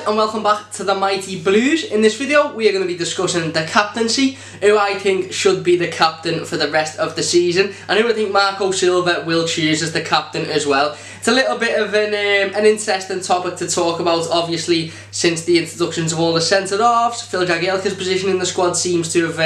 and welcome back to the Mighty Blues. In this video we are going to be discussing the captaincy, who I think should be the captain for the rest of the season, and who I think Marco Silva will choose as the captain as well. It's a little bit of an interesting topic to talk about, obviously, since the introductions of all the centre-halves. Phil Jagielka's position in the squad seems to have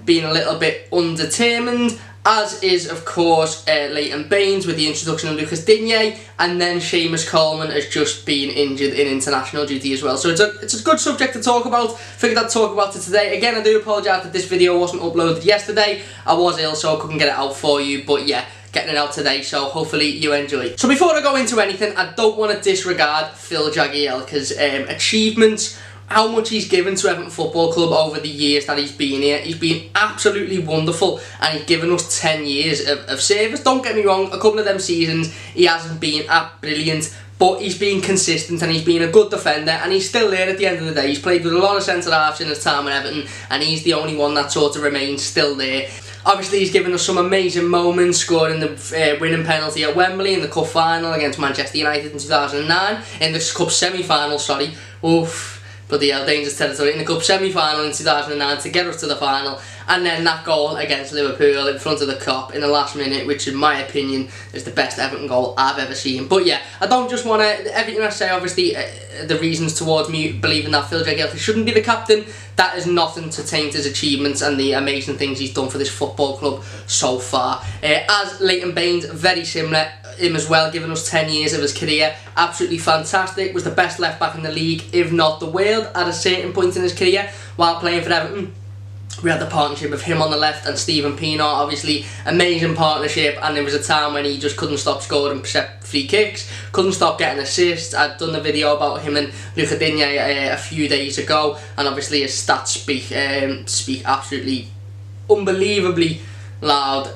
been a little bit undetermined, as is, of course, Leighton Baines with the introduction of Lucas Digne, and then Seamus Coleman has just been injured in international duty as well. So it's a good subject to talk about. Figured I'd talk about it today. Again, I do apologise that this video wasn't uploaded yesterday. I was ill, so I couldn't get it out for you, but yeah, getting it out today, so hopefully you enjoy. So before I go into anything, I don't want to disregard Phil Jagielka's achievements, how much he's given to Everton Football Club over the years that he's been here. He's been absolutely wonderful, and he's given us 10 years of service. Don't get me wrong, a couple of them seasons he hasn't been brilliant, but he's been consistent and he's been a good defender, and he's still there at the end of the day. He's played with a lot of centre-halves in his time at Everton, and he's the only one that sort of remains still there. Obviously, he's given us some amazing moments, scoring the winning penalty at Wembley in the cup final against Manchester United in 2009, in the cup semi-final, sorry. Oof. But the dangerous territory in the cup semi-final in 2009 to get us to the final, and then that goal against Liverpool in front of the Kop in the last minute, which in my opinion is the best Everton goal I've ever seen. But yeah, I don't just want to, everything I say, obviously the reasons towards me believing that Phil Jagielka shouldn't be the captain, that is nothing to taint his achievements and the amazing things he's done for this football club so far. As Leighton Baines, very similar, him as well, giving us 10 years of his career, absolutely fantastic, was the best left back in the league, if not the world, at a certain point in his career while playing for Everton. We had the partnership of him on the left and Stephen Pienaar, obviously amazing partnership, and there was a time when he just couldn't stop scoring free kicks, couldn't stop getting assists. I'd done a video about him and Lucas Digne a few days ago, and obviously his stats speak absolutely unbelievably loud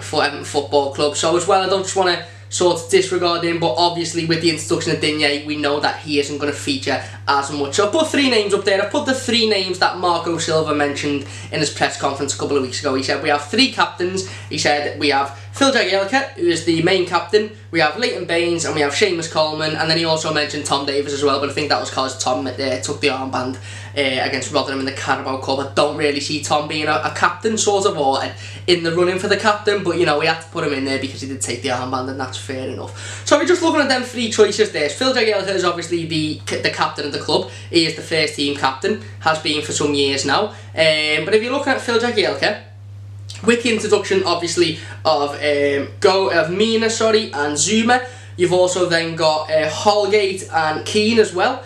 for Everton Football Club. So as well, I don't just want to sort of disregard him, but obviously with the introduction of Digne, we know that he isn't going to feature as much. So I put three names up there. I put the three names that Marco Silva mentioned in his press conference a couple of weeks ago. He said we have three captains. He said we have Phil Jagielka, who is the main captain, we have Leighton Baines, and we have Seamus Coleman, and then he also mentioned Tom Davies as well, but I think that was because Tom took the armband against Rotherham in the Carabao Cup. I don't really see Tom being a captain, sort of, or in the running for the captain, but you know, we had to put him in there because he did take the armband, and that's fair enough. So we're just looking at them three choices there. Phil Jagielka is obviously the captain of the club. He is the first team captain, has been for some years now. But if you're looking at Phil Jagielka, with the introduction, obviously, of Mina, and Zuma, you've also then got Holgate and Keane as well.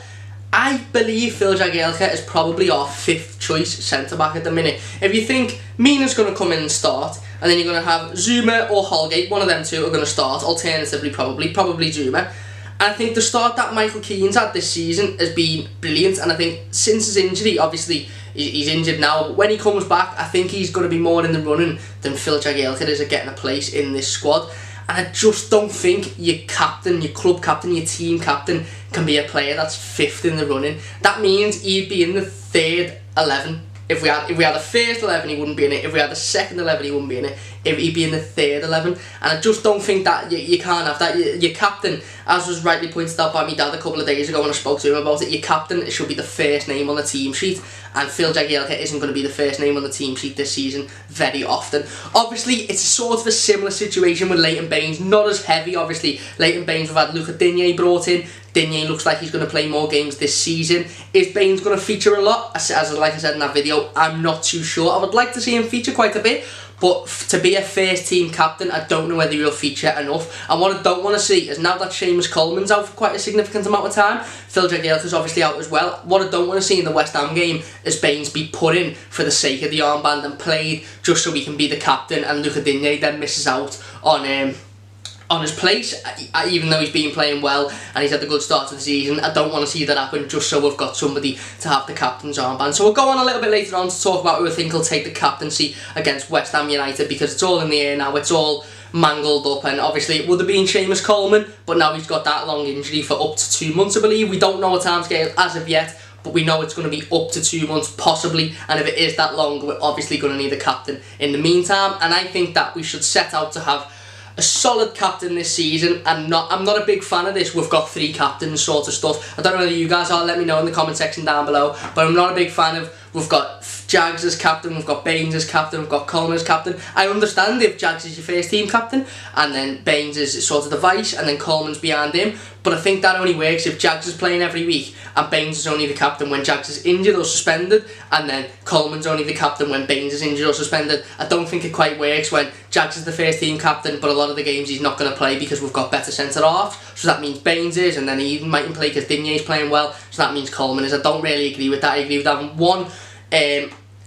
I believe Phil Jagielka is probably our fifth choice centre-back at the minute. If you think Mina's going to come in and start, and then you're going to have Zuma or Holgate, one of them two are going to start, alternatively probably Zuma. And I think the start that Michael Keane's had this season has been brilliant, and I think since his injury, obviously he's injured now, but when he comes back, I think he's going to be more in the running than Phil Jagielka is at getting a place in this squad. And I just don't think your captain, your club captain, your team captain can be a player that's fifth in the running. That means he'd be in the third 11. If we had the first 11, he wouldn't be in it. If we had the second 11, he wouldn't be in it. If he'd be in the third 11. And I just don't think that you can't have that. Your captain, as was rightly pointed out by my dad a couple of days ago when I spoke to him about it, your captain should be the first name on the team sheet. And Phil Jagielka isn't going to be the first name on the team sheet this season very often. Obviously, it's sort of a similar situation with Leighton Baines. Not as heavy, obviously. Leighton Baines, we've had Lucas Digne brought in. Digne looks like he's going to play more games this season. Is Baines going to feature a lot? As like I said in that video, I'm not too sure. I would like to see him feature quite a bit, but to be a first team captain, I don't know whether he'll feature enough. And what I don't want to see is, now that Seamus Coleman's out for quite a significant amount of time, Phil Jagielka's obviously out as well, what I don't want to see in the West Ham game is Baines be put in for the sake of the armband and played just so he can be the captain, and Lucas Digne then misses out on his place, even though he's been playing well and he's had a good start to the season. I don't want to see that happen just so we've got somebody to have the captain's armband. So we'll go on a little bit later on to talk about who I think will take the captaincy against West Ham United, because it's all in the air now, it's all mangled up, and obviously it would have been Seamus Coleman, but now he's got that long injury for up to 2 months, I believe. We don't know a timescale as of yet, but we know it's going to be up to 2 months possibly, and if it is that long, we're obviously going to need a captain in the meantime. And I think that we should set out to have a solid captain this season, and I'm not a big fan of this "we've got 3 captains" sort of stuff. I don't know whether you guys are, let me know in the comment section down below, but I'm not a big fan of we've got Jags as captain, we've got Baines as captain, we've got Coleman as captain. I understand if Jags is your first team captain and then Baines is sort of the vice and then Coleman's behind him, but I think that only works if Jags is playing every week and Baines is only the captain when Jags is injured or suspended, and then Coleman's only the captain when Baines is injured or suspended. I don't think it quite works when Jags is the first team captain, but a lot of the games he's not going to play because we've got better centre halves, so that means Baines is, and then he even mightn't play because Digne's playing well, so that means Coleman is. I don't really agree with that. I agree with having one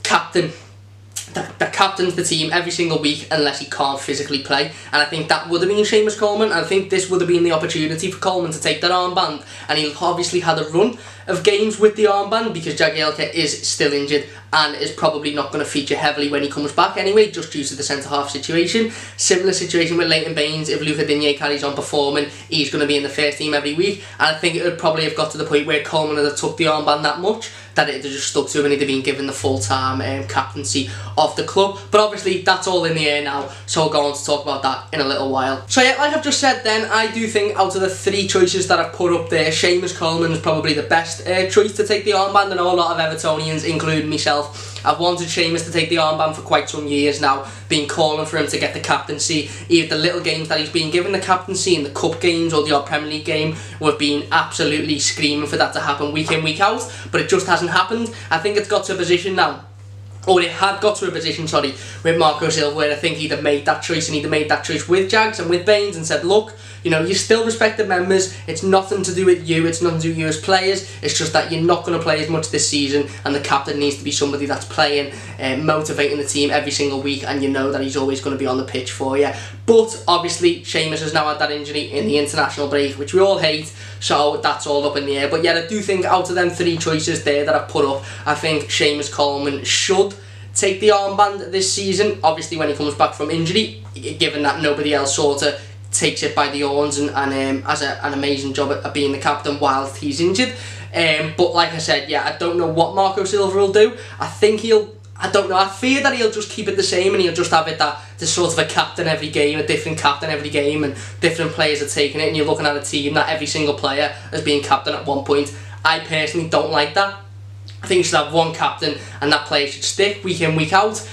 captain that captains the team every single week unless he can't physically play, and I think that would have been Seamus Coleman. I think this would have been the opportunity for Coleman to take that armband, and he'll obviously had a run of games with the armband because Jagielka is still injured and is probably not going to feature heavily when he comes back anyway, just due to the centre-half situation. Similar situation with Leighton Baines. If Luca Digne carries on performing, he's going to be in the first team every week, and I think it would probably have got to the point where Coleman had took the armband that much that it had just stuck to him and he'd have been given the full-time captaincy of the club. But obviously that's all in the air now, so I'll go on to talk about that in a little while. So yeah, like I've just said then, I do think out of the 3 choices that I've put up there, Seamus Coleman is probably the best choice to take the armband. I know a lot of Evertonians, including myself, I've wanted Seamus to take the armband for quite some years now, been calling for him to get the captaincy. Either the little games that he's been given the captaincy in the cup games or the odd Premier League game, we've been absolutely screaming for that to happen week in, week out, but it just hasn't happened. I think it's got to a position now, or it had got to a position, sorry, with Marco Silva, where I think he'd have made that choice, and he'd have made that choice with Jags and with Baines and said, look, you know, you're still respected members, it's nothing to do with you, it's nothing to do with you as players, it's just that you're not going to play as much this season, and the captain needs to be somebody that's playing, motivating the team every single week, and you know that he's always going to be on the pitch for you. But obviously Seamus has now had that injury in the international break, which we all hate, so that's all up in the air. But yeah, I do think out of them 3 choices there that I've put up, I think Seamus Coleman should take the armband this season, obviously when he comes back from injury, given that nobody else sort of takes it by the horns and has an amazing job at being the captain whilst he's injured. But like I said, yeah, I don't know what Marco Silva will do. I think I don't know, I fear that he'll just keep it the same and he'll just have it that there's sort of a captain every game, a different captain every game, and different players are taking it, and you're looking at a team that every single player has been captain at one point. I personally don't like that. I think you should have one captain and that player should stick week in, week out.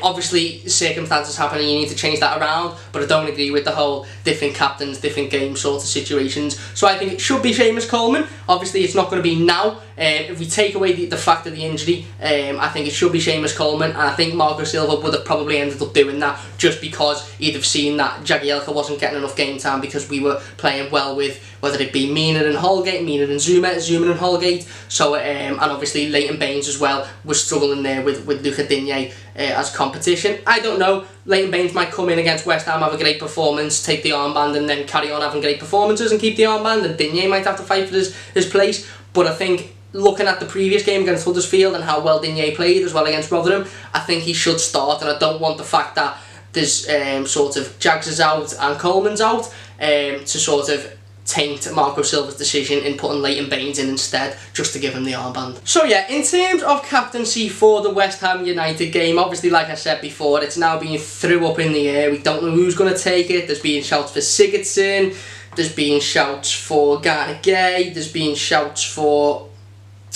Obviously circumstances happen and you need to change that around, but I don't agree with the whole different captains, different game sort of situations. So I think it should be Seamus Coleman. Obviously it's not going to be now. If we take away the fact of the injury, I think it should be Seamus Coleman, and I think Marco Silva would have probably ended up doing that just because he'd have seen that Jagielka wasn't getting enough game time because we were playing well with, whether it be Mina and Holgate, Mina and Zuma and Holgate. So and obviously Leighton Baines as well was struggling there with Luca Digne as competition. I don't know, Leighton Baines might come in against West Ham, have a great performance, take the armband and then carry on having great performances and keep the armband, and Digne might have to fight for his place. But I think looking at the previous game against Huddersfield and how well Digne played as well against Rotherham, I think he should start, and I don't want the fact that there's sort of Jags is out and Coleman's out to sort of taint Marco Silva's decision in putting Leighton Baines in instead, just to give him the armband. So yeah, in terms of captaincy for the West Ham United game, obviously like I said before, it's now being threw up in the air. We don't know who's going to take it. There's been shouts for Sigurdsson, there's been shouts for Garner Gay, there's been shouts for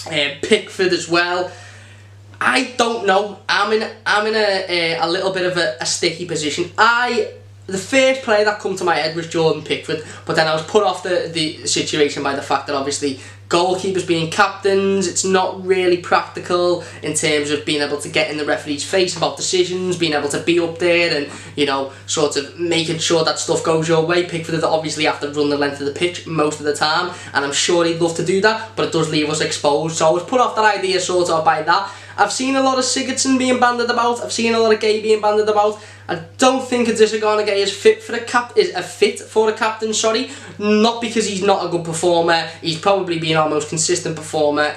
Pickford as well. I don't know. I'm in a little bit of a sticky position. The first player that come to my head was Jordan Pickford, but then I was put off the situation by the fact that obviously goalkeepers being captains, it's not really practical in terms of being able to get in the referee's face about decisions, being able to be up there and, you know, sort of making sure that stuff goes your way. Pickford would obviously have to run the length of the pitch most of the time, and I'm sure he'd love to do that, but it does leave us exposed. So I was put off that idea sort of by that. I've seen a lot of Sigurdsson being banded about. I've seen a lot of Gay being banded about. I don't think Adisa Gay is fit for a captain. Sorry, not because he's not a good performer. He's probably been our most consistent performer.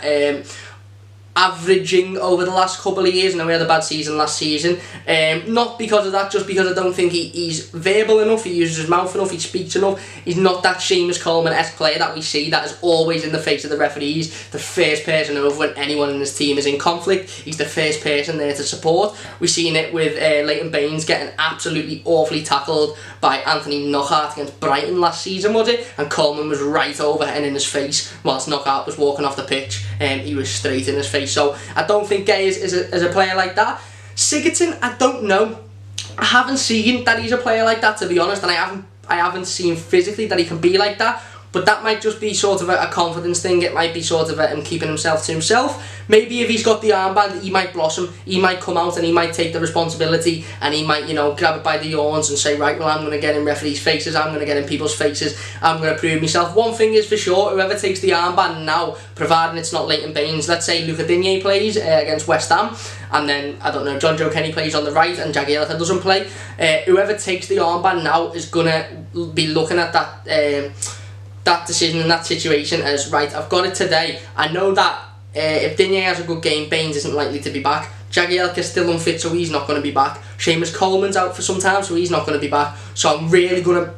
averaging over the last couple of years. I know we had a bad season last season. Not because of that, just because I don't think he's verbal enough, he uses his mouth enough, he speaks enough. He's not that Seamus Coleman-esque player that we see that is always in the face of the referees, the first person over when anyone in his team is in conflict. He's the first person there to support. We've seen it with Leighton Baines getting absolutely awfully tackled by Anthony Knockaert against Brighton last season, was it? And Coleman was right over and in his face whilst Knockaert was walking off the pitch, and he was straight in his face. So I don't think Gay is a player like that. Sigurdsson, I don't know. I haven't seen that he's a player like that, to be honest, and I haven't seen physically that he can be like that. But that might just be sort of a confidence thing. It might be sort of him keeping himself to himself. Maybe if he's got the armband, he might blossom. He might come out and he might take the responsibility, and he might, you know, grab it by the horns and say, right, well, I'm going to get in referees' faces, I'm going to get in people's faces, I'm going to prove myself. One thing is for sure, whoever takes the armband now, providing it's not Leighton Baines, let's say Luca Digne plays against West Ham, and then, I don't know, John Joe Kenny plays on the right and Jagielka doesn't play, whoever takes the armband now is going to be looking at that decision in that situation as, right, I've got it today. I know that if Digne has a good game, Baines isn't likely to be back. Jagielka's still unfit, so he's not going to be back. Seamus Coleman's out for some time, so he's not going to be back. So I'm really gonna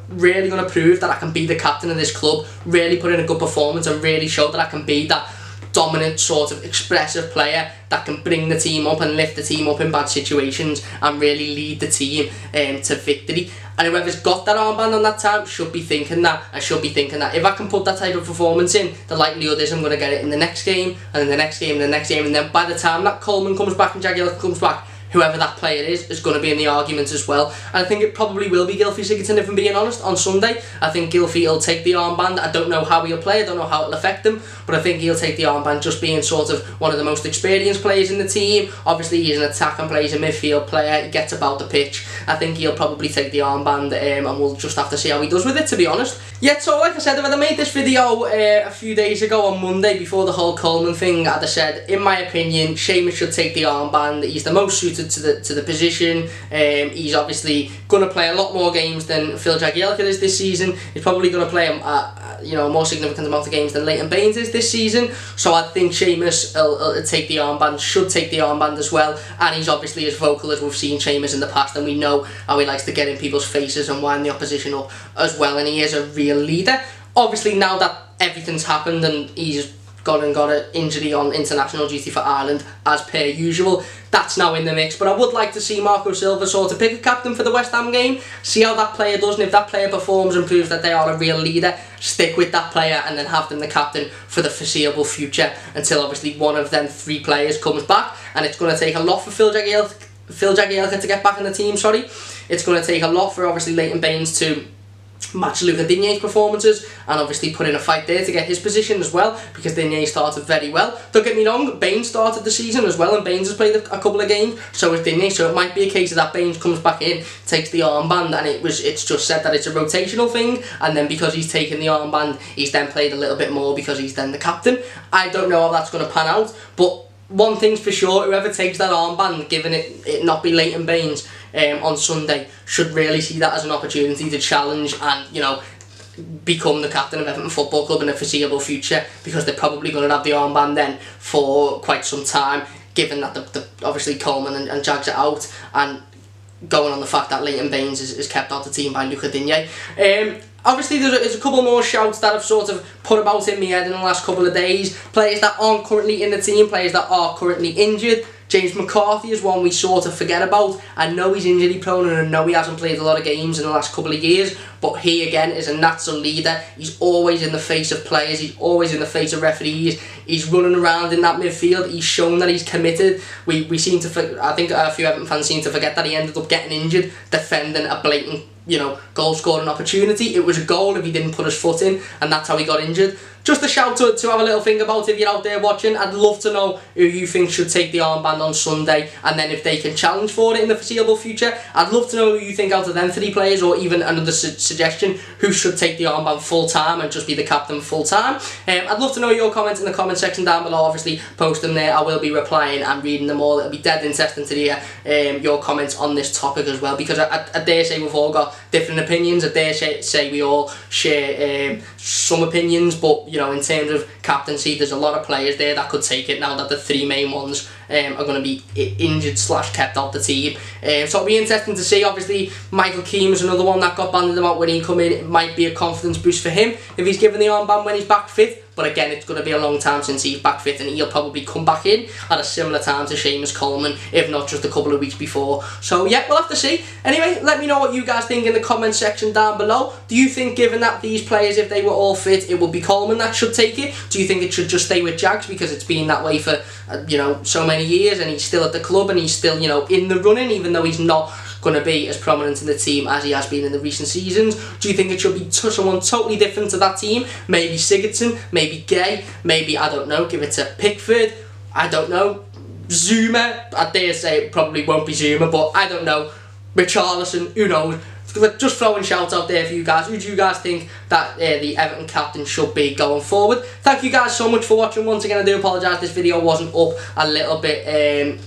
prove that I can be the captain of this club, really put in a good performance and really show that I can be that dominant sort of expressive player that can bring the team up and lift the team up in bad situations and really lead the team to victory. And whoever's got that armband on that time should be thinking that. I should be thinking that if I can put that type of performance in, the likelihood is I'm going to get it in the next game, and in the next game, and the next game, and then by the time that Coleman comes back and Jagielka comes back, whoever that player is going to be in the argument as well. And I think it probably will be Gylfi Sigurdsson, if I'm being honest, on Sunday. I think Gylfi will take the armband. I don't know how he'll play, I don't know how it'll affect him, but I think he'll take the armband just being sort of one of the most experienced players in the team. Obviously he's an attack and plays a midfield player, he gets about the pitch. I think he'll probably take the armband, and we'll just have to see how he does with it, to be honest. Yeah, so like I said, I made this video a few days ago on Monday before the whole Coleman thing. I'd have said, in my opinion, Seamus should take the armband. He's the most suited to the position. He's obviously going to play a lot more games than Phil Jagielka is this season. He's probably going to play a more significant amount of games than Leighton Baines is this season. So I think Seamus will take the armband, should take the armband as well. And he's obviously as vocal as we've seen Seamus in the past, and we know how he likes to get in people's faces and wind the opposition up as well. And he is a real leader. Obviously now that everything's happened and he's got an injury on international duty for Ireland as per usual, that's now in the mix. But I would like to see Marco Silva sort of pick a captain for the West Ham game, see how that player does, and if that player performs and proves that they are a real leader, stick with that player and then have them the captain for the foreseeable future until obviously one of them three players comes back. And it's going to take a lot for Phil Jagielka to get back in the team, It's going to take a lot for obviously Leighton Baines to match Luca Digne's performances and obviously put in a fight there to get his position as well, because Digne started very well. Don't get me wrong, Baines started the season as well, and Baines has played a couple of games, so has Digne, so it might be a case of that Baines comes back in, takes the armband, and it's just said that it's a rotational thing, and then because he's taken the armband, he's then played a little bit more because he's then the captain. I don't know how that's going to pan out, but one thing's for sure, whoever takes that armband, given it not be Leighton Baines on Sunday, should really see that as an opportunity to challenge and, you know, become the captain of Everton Football Club in the foreseeable future, because they're probably going to have the armband then for quite some time, given that the obviously Coleman and Jags are out, and going on the fact that Leighton Baines is kept out the team by Luca Digne. Obviously there's a couple more shouts that I've sort of put about in my head in the last couple of days. Players that aren't currently in the team, players that are currently injured. James McCarthy is one we sort of forget about. I know he's injury prone and I know he hasn't played a lot of games in the last couple of years, but he again is a natural leader. He's always in the face of players, he's always in the face of referees, he's running around in that midfield, he's shown that he's committed. We seem to, I think a few Everton fans seem to forget that he ended up getting injured defending a blatant, you know, goal scoring opportunity. It was a goal if he didn't put his foot in, and that's how he got injured. Just a shout to have a little think about if you're out there watching. I'd love to know who you think should take the armband on Sunday, and then if they can challenge for it in the foreseeable future. I'd love to know who you think out of them three players, or even another suggestion, who should take the armband full time and just be the captain full time. I'd love to know your comments in the comment section down below. Obviously post them there, I will be replying and reading them all. It'll be dead interesting to hear your comments on this topic as well, because I dare say we've all got different opinions. I dare say we all share some opinions, but you know, in terms of captaincy, there's a lot of players there that could take it now that the three main ones are going to be injured / kept out the team. So it'll be interesting to see. Obviously, Michael Keane was another one that got banded about when he come in. It might be a confidence boost for him if he's given the armband when he's back fit. But again, it's going to be a long time since he's back fit, and he'll probably come back in at a similar time to Seamus Coleman, if not just a couple of weeks before. So yeah, we'll have to see. Anyway, let me know what you guys think in the comment section down below. Do you think, given that these players, if they were all fit, it would be Coleman that should take it? Do you think it should just stay with Jags because it's been that way for you know, so many years, and he's still at the club and he's still, you know, in the running, even though he's not going to be as prominent in the team as he has been in the recent seasons? Do you think it should be someone totally different to that team? Maybe Sigurdsson, maybe Gay, maybe, I don't know, give it to Pickford, I don't know, Zuma, I dare say it probably won't be Zuma, but I don't know, Richarlison, who knows? Just throwing shouts out there for you guys. Who do you guys think that the Everton captain should be going forward? Thank you guys so much for watching. Once again, I do apologise this video wasn't up a little bit...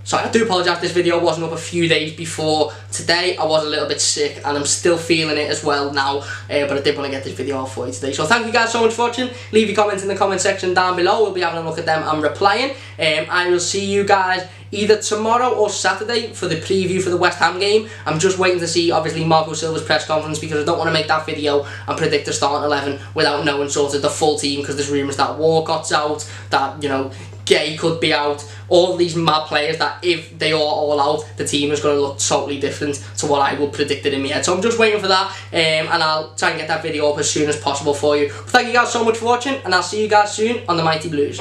Sorry, I do apologise this video wasn't up a few days before today. I was a little bit sick and I'm still feeling it as well now, but I did want to get this video off for you today. So thank you guys so much for watching. Leave your comments in the comment section down below. We'll be having a look at them and replying. I will see you guys either tomorrow or Saturday for the preview for the West Ham game. I'm just waiting to see, obviously, Marco Silva's press conference, because I don't want to make that video and predict the starting 11 without knowing sort of the full team, because there's rumours that Walcott's out, that, you know, Gay could be out, all these mad players that if they are all out, the team is going to look totally different to what I would predict it in my head. So I'm just waiting for that, and I'll try and get that video up as soon as possible for you. But thank you guys so much for watching, and I'll see you guys soon on the Mighty Blues.